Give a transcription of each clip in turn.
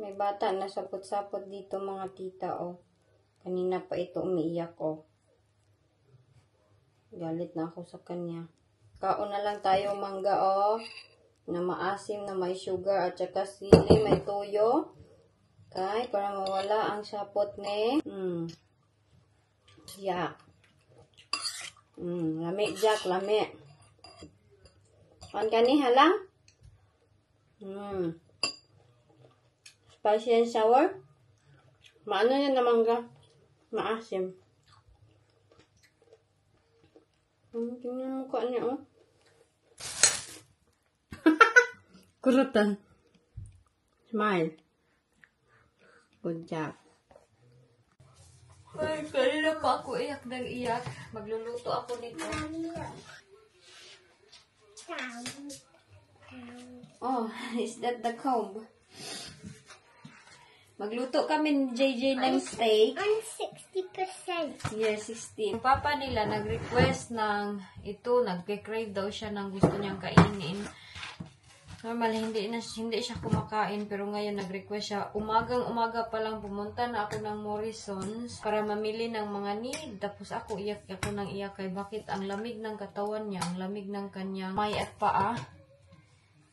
May bata na sapot-sapot dito mga tita, oh. Kanina pa ito umiiyak, oh. Galit na ako sa kanya. Kaon na lang tayo mangga, oh. Na maasim, na may sugar, at saka sili, may toyo. Okay, para mawala ang sapot ni. Yak. Lami, Jack, lami. Kan kani halang? Spicy and sour? Maano yan na mangga? Maasim. Tingnan mo mukha niya, oh. Kurutan. Smile. Good job. Ay, kanina pa ako iyak ng iyak. Magluluto ako nito. Oh, is that the comb? Magluto kami ni JJ ng steak. I'm 60%. Yes, 60. Ang papa nila nag-request ng ito, nag-crave daw siya ng gusto niyang kainin. Normal, hindi siya kumakain, pero ngayon nag-request siya. Umagang-umaga pa lang pumunta na ako ng Morrisons para mamili ng mga need. Tapos ako iyak ako ng iyak kay bakit ang lamig ng katawan niya, ang lamig ng kanyang may at paa.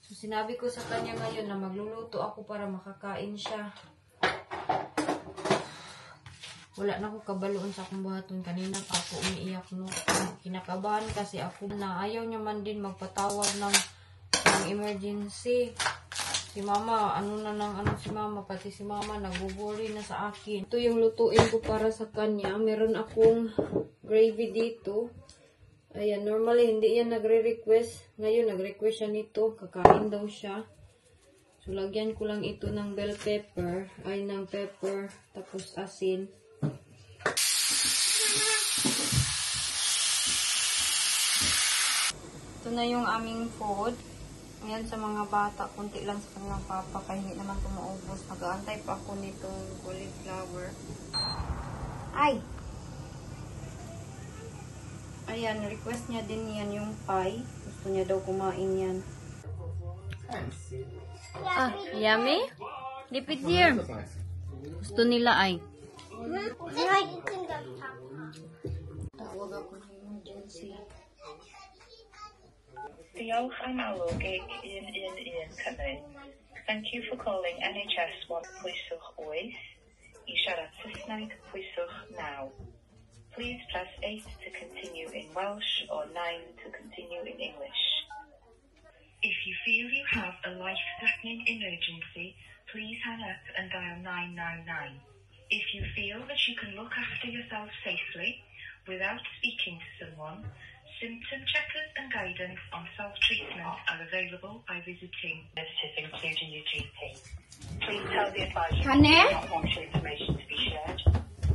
So sinabi ko sa kanya ngayon na magluluto ako para makakain siya. Wala na akong kabaloon sa akong buhaton. Kanina pa ako umiiyak, no. Kinakabahan kasi ako na ayaw niya man din magpatawag ng emergency. Si mama, si mama, pati si mama nagwo-worry na sa akin. Ito yung lutuin ko para sa kanya. Meron akong gravy dito. Ayan, normally hindi yan nagre-request. Ngayon nag-request siya nito. Kakain daw siya. So lagyan ko lang ito ng bell pepper. Ay, ng pepper. Tapos asin. Ito na yung aming food. Ayan sa mga bata, kunti lang sa kanilang papa, kaya hindi naman ito maubos. Mag-aantay pa ako nitong cauliflower. Ay! Ayan, request niya din yan yung pie. Gusto niya daw kumain yan. Ah, yummy? Dip it here. Gusto nila ay. Tawag ako ng emergency. Diolch am alw G111 Cymru. Thank you for calling NHS 1 pwyswch 8. I siarad Saesneg pwyswch 9. Please press 8 to continue in Welsh or 9 to continue in English. If you feel you have a life-threatening emergency, please hang up and dial 999. If you feel that you can look after yourself safely without speaking to someone, symptom checkers and guidance on self-treatment are available by visiting services including your GP. Please tell the advisor you do not want your information to be shared.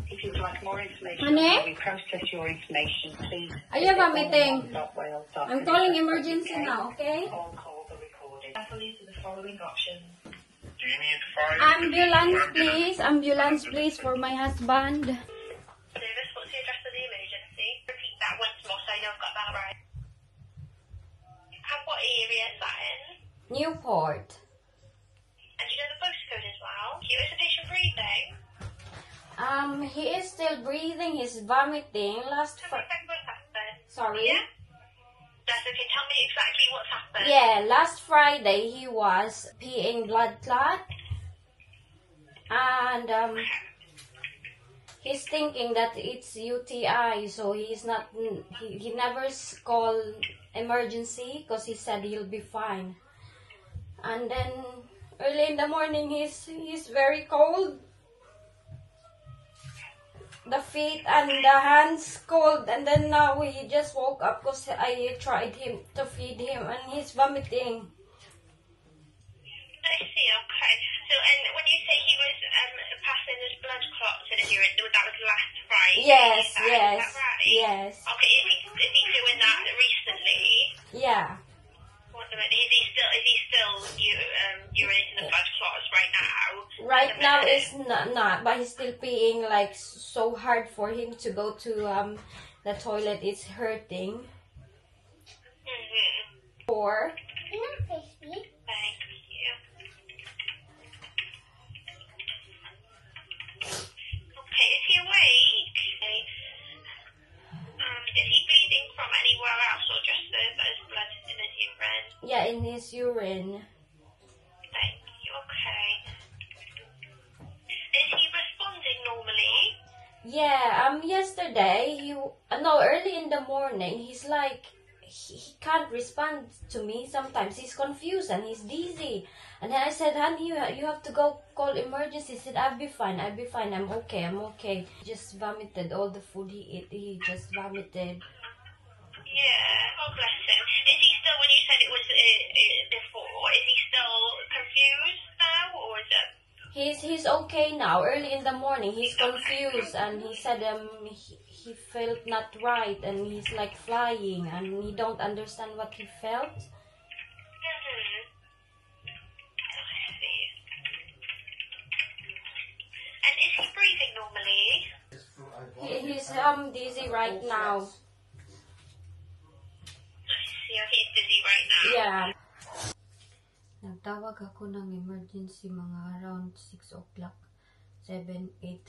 If you would like more information on how we process your information, please I have a meeting. www.wales.gov.uk. I'm calling emergency now, okay? All calls are recorded. Carefully to the following options. Do you need fire? Ambulance, please. Ambulance, please, for my husband. Service, what's the address of the emergency? Repeat that once more so I know I've got that right. And what area is that in? Newport. And do you know the postcode as well? Is the patient breathing? He is still breathing. He's vomiting. Tell me exactly what's happened. Sorry? Yeah? That's okay. Tell me exactly what's happened. Yeah, last Friday he was peeing blood clot. And he's thinking that it's UTI, so he's not. He never called emergency because he said he'll be fine. And then early in the morning he's very cold. The feet and the hands cold, and then now he just woke up because I tried to feed him and he's vomiting. I see, okay. So, and when you say he was passing his blood clots in his urine, that was last Friday? Yes, is yes, that right? yes. Okay, is he doing that recently? Yeah. Is he still urinating the blood clots right now? Right now it's not, but he's still peeing like so hard for him to go to the toilet. It's hurting. Or Thank you. his urine. Thank you. Okay. Is he responding normally? Yeah, yesterday, early in the morning, he's like, he can't respond to me sometimes. He's confused and he's dizzy. And then I said, honey, you have to go call emergency. He said, I'll be fine, I'm okay. Just vomited all the food he ate, he just vomited. Yeah. Oh, bless him. Is he still, when you said it was before, is he still confused now, or is it? He's okay now. Early in the morning, he's confused and he said he felt not right and he's like flying and he don't understand what he felt. Mm-hmm. I see. And is he breathing normally? He's dizzy right now. I see. Oh, he's dizzy right now. Yeah. Nagtawag ako ng emergency mga around 6 o'clock, 7, 8.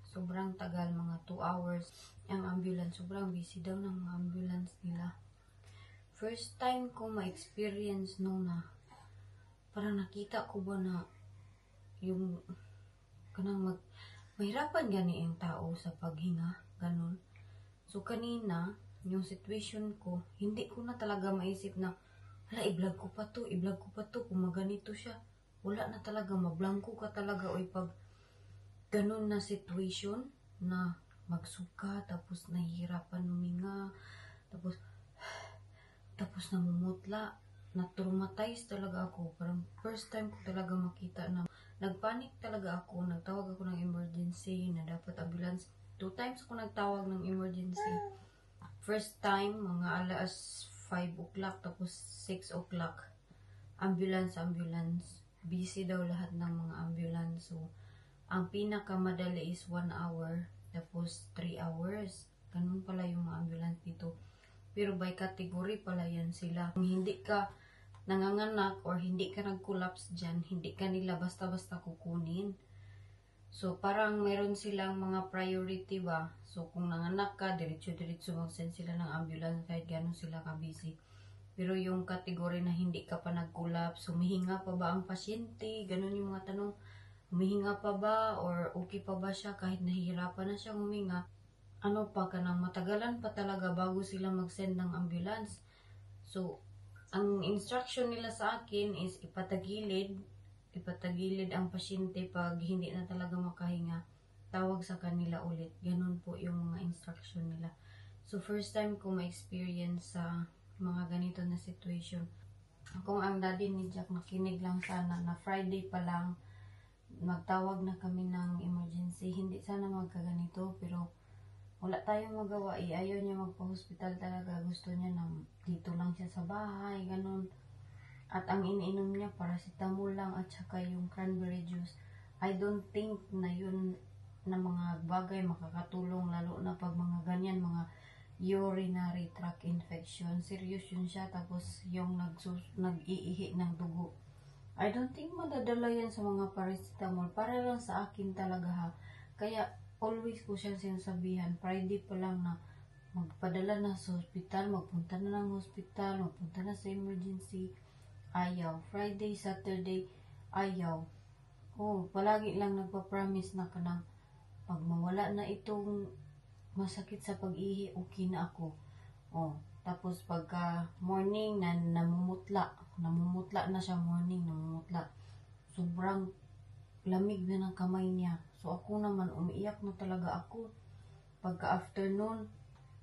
Sobrang tagal, mga 2 hours. Ang ambulance, sobrang busy daw ng mga ambulance nila. First time ko ma-experience na parang nakita ko ba na yung kanang mahirapan gani ang tao sa paghinga, ganun. So kanina, yung situation ko, hindi ko na talaga maisip na hala, i-vlog ko pa to, kung maganito siya. Wala na talaga, mablangko ka talaga, o pag ganun na situation, na magsuka, tapos nahihirapan huminga, tapos namumutla, na-traumatize talaga ako. Parang first time ko talaga makita na, nagpanic talaga ako, nagtawag ako ng emergency, na dapat ambulance. 2 times ako nagtawag ng emergency. First time, mga alas 5 o'clock, tapos 6 o'clock. Ambulance. Busy daw lahat ng mga ambulance. So, ang pinakamadali is 1 hour, tapos 3 hours. Ganun pala yung mga ambulance dito. Pero by category pala yan sila. Kung hindi ka nanganganak or hindi ka nag-collapse dyan, hindi ka nila basta-basta kukunin. So, parang meron silang mga priority ba? So, kung nanganak ka, diretso-diretso mag-send sila ng ambulance kahit gano'n sila ka-busy. Pero yung category na hindi ka pa nag-collapse, humihinga pa ba ang pasyente? Gano'n yung mga tanong. Humihinga pa ba? Or okay pa ba siya kahit nahihirapan na siyang huminga? Ano pa ka nang matagalan pa talaga bago sila mag-send ng ambulance. So, ang instruction nila sa akin is ipatagilid ang pasyente pag hindi na talaga makahinga. Tawag sa kanila ulit. Ganun po yung mga instruction nila. So, first time ko ma-experience sa mga ganito na situation. Kung ang daddy ni Jack nakinig lang sana na Friday pa lang, magtawag na kami ng emergency. Hindi sana magkaganito, pero wala tayong magawa. Ayaw niya magpa-hospital talaga. Gusto niya na dito lang siya sa bahay, ganun. At ang iniinom niya, paracetamol lang at saka yung cranberry juice. I don't think na yun na mga bagay makakatulong, lalo na pag mga ganyan, mga urinary tract infection. Serious yun siya. Tapos yung nag-iihi ng dugo. I don't think madadala yan sa mga paracetamol. Para lang sa akin talaga ha. Kaya always ko siya sinasabihan, Friday pa lang na magpadala na sa hospital, magpunta na ng hospital, magpunta na sa emergency. Ayaw. Friday, Saturday, ayaw. Palagi lang nagpa-promise na kanang pag mawala na itong masakit sa pag-ihi, okay na ako. Tapos pagka morning na namumutla na siya morning, sobrang lamig na ng kamay niya. So ako naman, umiiyak na talaga ako. Pagka afternoon,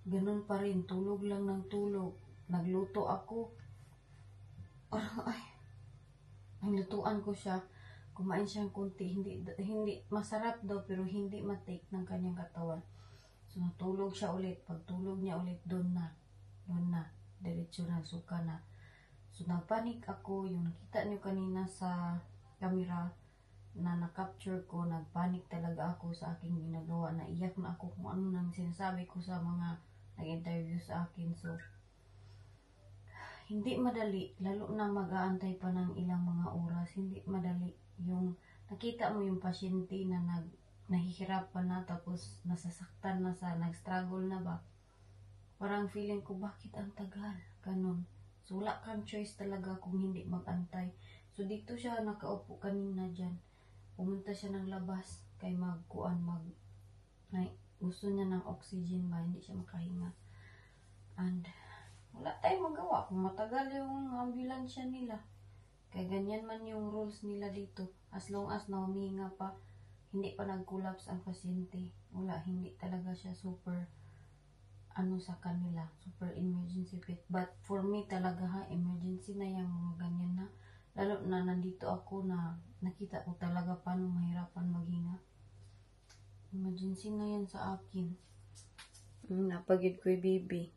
ganun pa rin, tulog lang ng tulog. Nagluto ako. Naglutuan ko siya. Kumain siyang kunti. Hindi masarap daw, pero hindi matake ng kanyang katawan. So natulog siya ulit. Pagtulog niya ulit, doon na. Diretso na, suka na. So nagpanik ako. Yung nakita niyo kanina sa camera na na-capture ko, nagpanik talaga ako sa aking ginagawa. Naiyak na ako kung ano nang sinasabi ko sa mga nag-interview sa akin. So, hindi madali, lalo na mag-aantay pa ng ilang mga oras. Hindi madali. Yung nakita mo yung pasyente na nahihirapan na, tapos nasasaktan na, nag-struggle na ba. Parang feeling ko, bakit ang tagal? Ganun. So, wala kang choice talaga kung hindi mag-antay. So, dito siya nakaupo kanina dyan. Pumunta siya ng labas kay gusto niya ng oxygen ba, hindi siya makahinga. And, wala tayong magawa kung matagal yung ambulansya nila. Kaya ganyan man yung rules nila dito. As long as na humihinga pa, hindi pa nag-collapse ang pasyente. Wala, hindi talaga siya super sa kanila, super emergency fit. But for me talaga emergency na yung mga ganyan na. Lalo na nandito ako na nakita ko talaga paano mahirapan maghinga. Emergency na yan sa akin. Napagid ko baby.